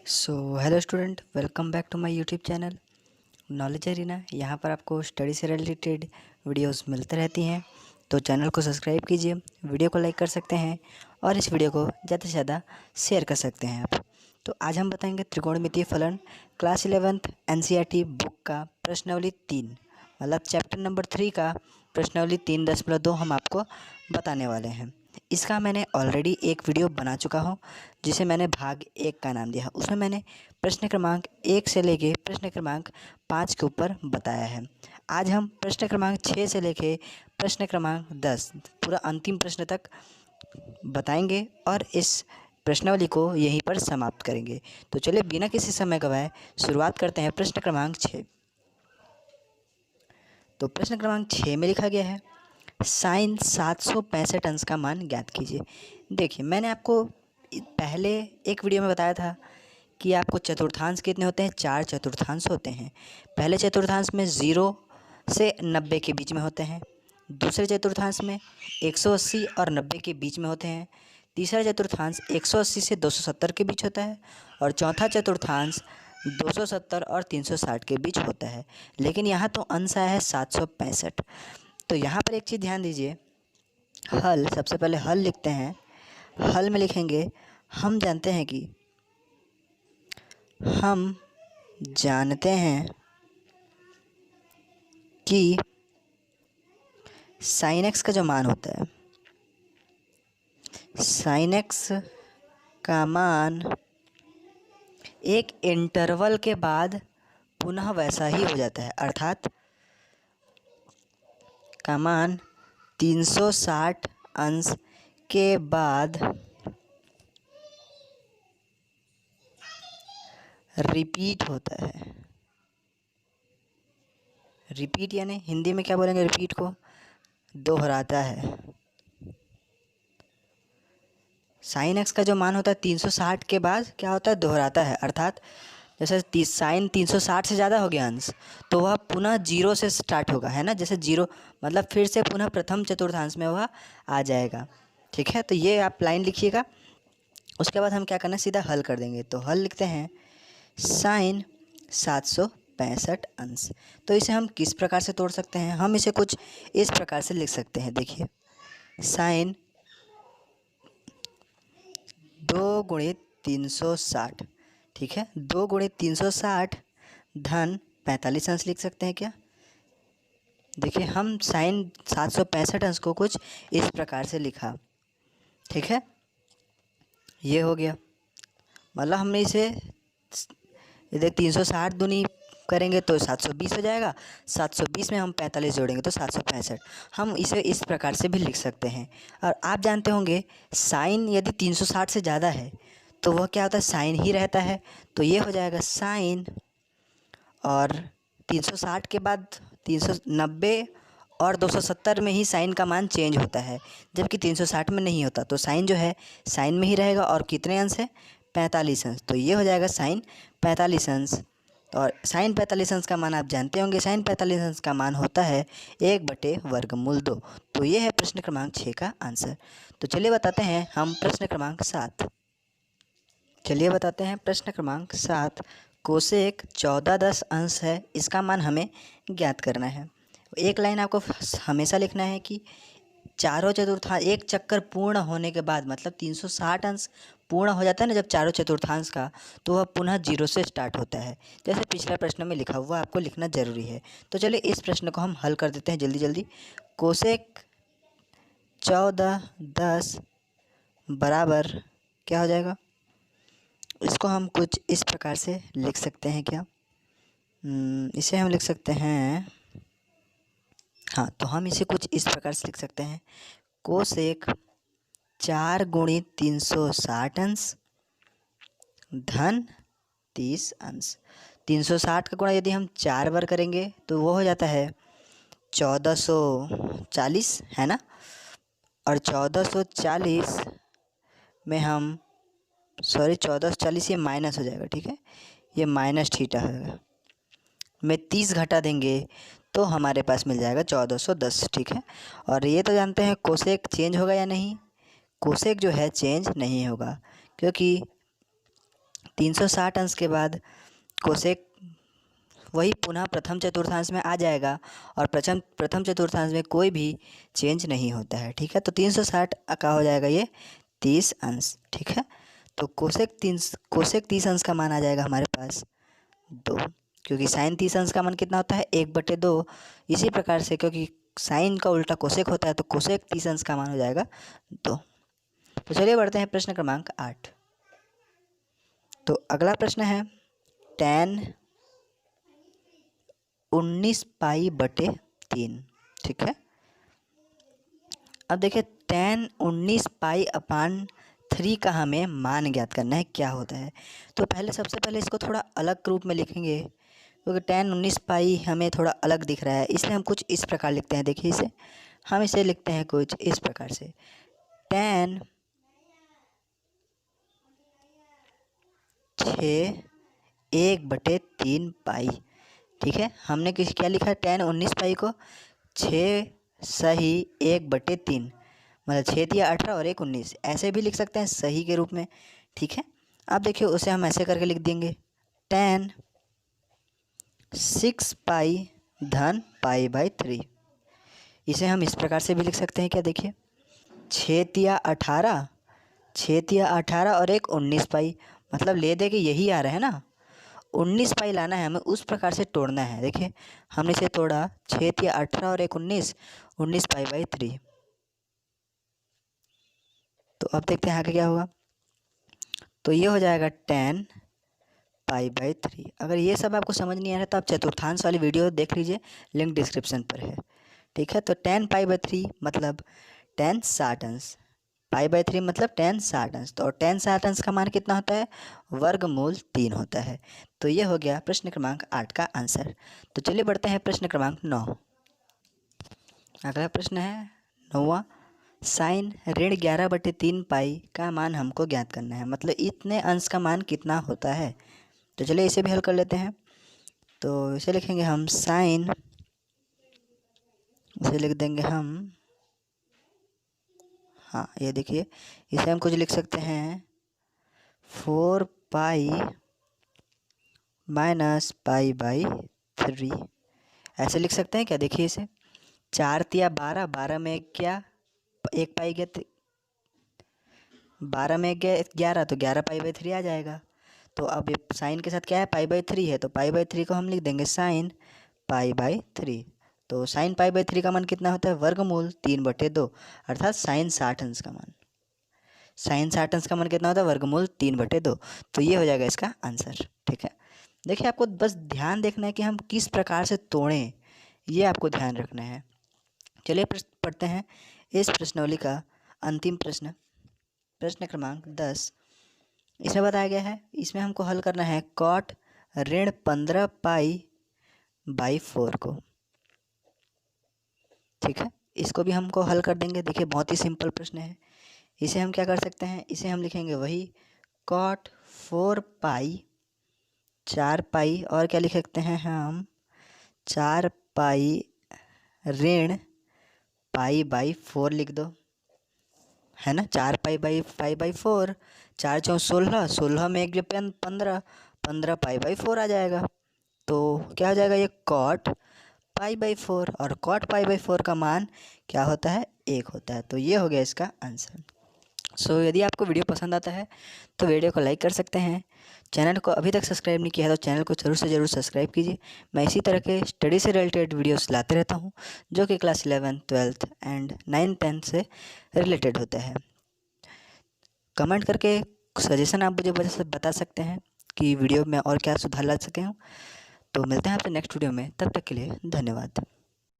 So hello student, welcome back to my YouTube channel knowledge arena. यहाँ पर आपको study से रिलेटेड वीडियोस मिलती रहती हैं, तो चैनल को सब्सक्राइब कीजिए, वीडियो को लाइक कर सकते हैं और इस वीडियो को ज़्यादा से ज़्यादा शेयर कर सकते हैं आप। तो आज हम बताएंगे त्रिकोणमितीय फलन क्लास 11th NCERT बुक का प्रश्नावली 3, मतलब चैप्टर नंबर 3 का प्रश्नावली 3.2 हम आपको बताने वाले हैं। इसका मैंने ऑलरेडी एक वीडियो बना चुका हूँ, जिसे मैंने भाग 1 का नाम दिया। उसमें मैंने प्रश्न क्रमांक 1 से लेके प्रश्न क्रमांक 5 के ऊपर बताया है। आज हम प्रश्न क्रमांक 6 से लेके प्रश्न क्रमांक 10 पूरा अंतिम प्रश्न तक बताएंगे और इस प्रश्नावली को यहीं पर समाप्त करेंगे। तो चलिए बिना किसी समय गवाए शुरुआत करते हैं प्रश्न क्रमांक 6। तो प्रश्न क्रमांक 6 में लिखा गया है, साइन 765 अंश का मान ज्ञात कीजिए। देखिए, मैंने आपको पहले एक वीडियो में बताया था कि आपको चतुर्थांश कितने होते हैं, 4 चतुर्थांश होते हैं। पहले चतुर्थांश में 0 से 90 के बीच में होते हैं, दूसरे चतुर्थांश में 180 और 90 के बीच में होते हैं, तीसरा चतुर्थांश 180 से 270 के बीच होता है और चौथा चतुर्थांश 270 और 360 के बीच होता है। लेकिन यहाँ तो अंश आया है 765। तो यहाँ पर एक चीज़ ध्यान दीजिए, हल, सबसे पहले हल लिखते हैं। हल में लिखेंगे, हम जानते हैं कि साइन एक्स का जो मान होता है, साइन एक्स का मान एक इंटरवल के बाद पुनः वैसा ही हो जाता है, अर्थात का मान 360 अंश के बाद रिपीट होता है। रिपीट यानी हिंदी में क्या बोलेंगे, रिपीट को दोहराता है। साइन एक्स का जो मान होता है 360 के बाद क्या होता है, दोहराता है। अर्थात जैसे साइन 360 से ज़्यादा हो गया अंश, तो वह पुनः 0 से स्टार्ट होगा, है ना। जैसे 0 मतलब फिर से पुनः प्रथम चतुर्थांश में वह आ जाएगा। ठीक है, तो ये आप लाइन लिखिएगा। उसके बाद हम क्या करना है, सीधा हल कर देंगे। तो हल लिखते हैं, साइन 765 अंश। तो इसे हम किस प्रकार से तोड़ सकते हैं, हम इसे कुछ इस प्रकार से लिख सकते हैं। देखिए, साइन 2 गुणित 360, ठीक है, 2 गुणित 360 धन 45 अंश लिख सकते हैं क्या। देखिए, हम साइन 765 अंश को कुछ इस प्रकार से लिखा, ठीक है। ये हो गया, मतलब हमने इसे देख 360 दूनी करेंगे तो 720 हो जाएगा, 720 में हम 45 जोड़ेंगे तो 765। हम इसे इस प्रकार से भी लिख सकते हैं। और आप जानते होंगे, साइन यदि 360 से ज़्यादा है तो वह क्या होता है, साइन ही रहता है। तो ये हो जाएगा साइन, और 360 के बाद 390 और 270 में ही साइन का मान चेंज होता है, जबकि 360 में नहीं होता। तो साइन जो है साइन में ही रहेगा। और कितने अंश है, 45 अंश। तो ये हो जाएगा साइन 45 अंश। और साइन 45 अंश का मान आप जानते होंगे, साइन 45 अंश का मान होता है 1/वर्गमूल 2। तो ये है प्रश्न क्रमांक 6 का आंसर। तो चलिए बताते हैं हम प्रश्न क्रमांक 7। चलिए बताते हैं प्रश्न क्रमांक 7। कोसेक 14/10 अंश है, इसका मान हमें ज्ञात करना है। एक लाइन आपको हमेशा लिखना है कि चारों चतुर्थांश एक चक्कर पूर्ण होने के बाद, मतलब 360 अंश पूर्ण हो जाता है ना जब चारों चतुर्थांश का, तो वह पुनः 0 से स्टार्ट होता है, जैसे पिछला प्रश्न में लिखा हुआ आपको लिखना जरूरी है। तो चलिए इस प्रश्न को हम हल कर देते हैं जल्दी जल्दी। कोसेक 14/10 बराबर क्या हो जाएगा, इसको हम कुछ इस प्रकार से लिख सकते हैं क्या, इसे हम लिख सकते हैं, हाँ, तो हम इसे कुछ इस प्रकार से लिख सकते हैं, कोसेक 4 गुणित 360 अंश धन 30 अंश। 360 का गुणा यदि हम 4 बार करेंगे तो वो हो जाता है 1440, है ना। और 1440 में हम 1440 ये माइनस हो जाएगा, ठीक है, ये माइनस थीटा होगा। में 30 घटा देंगे तो हमारे पास मिल जाएगा 1410, ठीक है। और ये तो जानते हैं कोसेक चेंज होगा या नहीं, कोसेक जो है चेंज नहीं होगा, क्योंकि 360 अंश के बाद कोसेक वही पुनः प्रथम चतुर्थांश में आ जाएगा और प्रथम चतुर्थांश में कोई भी चेंज नहीं होता है। ठीक है, तो 360 का हो जाएगा ये 30 अंश। ठीक है, तो कोसेक 30 अंश का मान आ जाएगा हमारे पास 2, क्योंकि साइन 30 अंश का मान कितना होता है 1/2। इसी प्रकार से क्योंकि साइन का उल्टा कोसेक होता है तो कोसेक 30 अंश का मान हो जाएगा 2। तो चलिए बढ़ते हैं प्रश्न क्रमांक 8। तो अगला प्रश्न है tan 19π/3। ठीक है, अब देखिए tan 19π/3 का हमें मान ज्ञात करना है, क्या होता है। तो सबसे पहले इसको थोड़ा अलग रूप में लिखेंगे, क्योंकि tan 19π हमें थोड़ा अलग दिख रहा है, इसलिए हम कुछ इस प्रकार लिखते हैं। देखिए हम इसे लिखते हैं कुछ इस प्रकार से, tan 6 1/3π। ठीक है, हमने क्या लिखा है, tan 19π को 6 सही 1/3, मतलब 6 दिया 18 और 1 19, ऐसे भी लिख सकते हैं सही के रूप में। ठीक है, अब देखिए उसे हम ऐसे करके लिख देंगे tan 6π धन π/3। इसे हम इस प्रकार से भी लिख सकते हैं, क्या देखिए 6 दिया 18 और 1 19π, मतलब ले दे के यही आ रहा है ना, 19π लाना है हमें, उस प्रकार से तोड़ना है। देखिए हमने इसे तोड़ा 6 दिया 18 और 1 19π/3। तो अब देखते हैं आगे क्या होगा। तो ये हो जाएगा tan π/3। अगर ये सब आपको समझ नहीं आ रहा तो आप चतुर्थांश वाली वीडियो देख लीजिए, लिंक डिस्क्रिप्शन पर है। ठीक है, तो tan π/3 मतलब tan 60 अंश, π/3 मतलब tan 60 अंश। तो और tan 60 अंश का मान कितना होता है, वर्गमूल 3 होता है। तो ये हो गया प्रश्न क्रमांक 8 का आंसर। तो चलिए बढ़ते हैं प्रश्न क्रमांक 9। अगला प्रश्न है 9वां, साइन ऋण 11/3π का मान हमको ज्ञात करना है, मतलब इतने अंश का मान कितना होता है। तो चलिए इसे भी हल कर लेते हैं। तो इसे लिखेंगे हम साइन, इसे लिख देंगे हम, हाँ ये देखिए इसे हम कुछ लिख सकते हैं 4π - π/3, ऐसे लिख सकते हैं क्या। देखिए इसे 4 तिया 12, 12 में क्या 1 पाई गया, 12 में गया 11, तो 11 π/3 आ जाएगा। तो अब ये साइन के साथ क्या है, π/3 है, तो π/3 को हम लिख देंगे साइन π/3। तो साइन π/3 का मान कितना होता है, वर्गमूल 3/2, अर्थात साइन 60 अंश का मान, साइन 60 अंश का मान कितना होता है, वर्गमूल 3/2। तो ये हो जाएगा इसका आंसर। ठीक है, देखिए आपको बस ध्यान देखना है कि हम किस प्रकार से तोड़ें, ये आपको ध्यान रखना है। चलिए पढ़ते हैं इस प्रश्नावली का अंतिम प्रश्न, प्रश्न क्रमांक 10। इसमें बताया गया है, इसमें हमको हल करना है cot ऋण 15π/4 को। ठीक है, इसको भी हमको हल कर देंगे। देखिए बहुत ही सिंपल प्रश्न है। इसे हम क्या कर सकते हैं, इसे हम लिखेंगे वही cot 4π 4π, और क्या लिख सकते हैं हम 4π ऋण π/4 लिख दो, है ना। 4π/4, 4 × 16, 16 में 1 15, 15 π/4 आ जाएगा। तो क्या हो जाएगा, ये cot π/4, और cot π/4 का मान क्या होता है, 1 होता है। तो ये हो गया इसका आंसर। सो यदि आपको वीडियो पसंद आता है तो वीडियो को लाइक कर सकते हैं। चैनल को अभी तक सब्सक्राइब नहीं किया है तो चैनल को ज़रूर से ज़रूर सब्सक्राइब कीजिए। मैं इसी तरह के स्टडी से रिलेटेड वीडियोस लाते रहता हूं, जो कि क्लास 11, 12 एंड 9, 10 से रिलेटेड होते हैं। कमेंट करके सजेशन आप मुझे बता सकते हैं कि वीडियो में और क्या सुधार ला सके हूँ। तो मिलते हैं आपसे नेक्स्ट वीडियो में, तब तक के लिए धन्यवाद।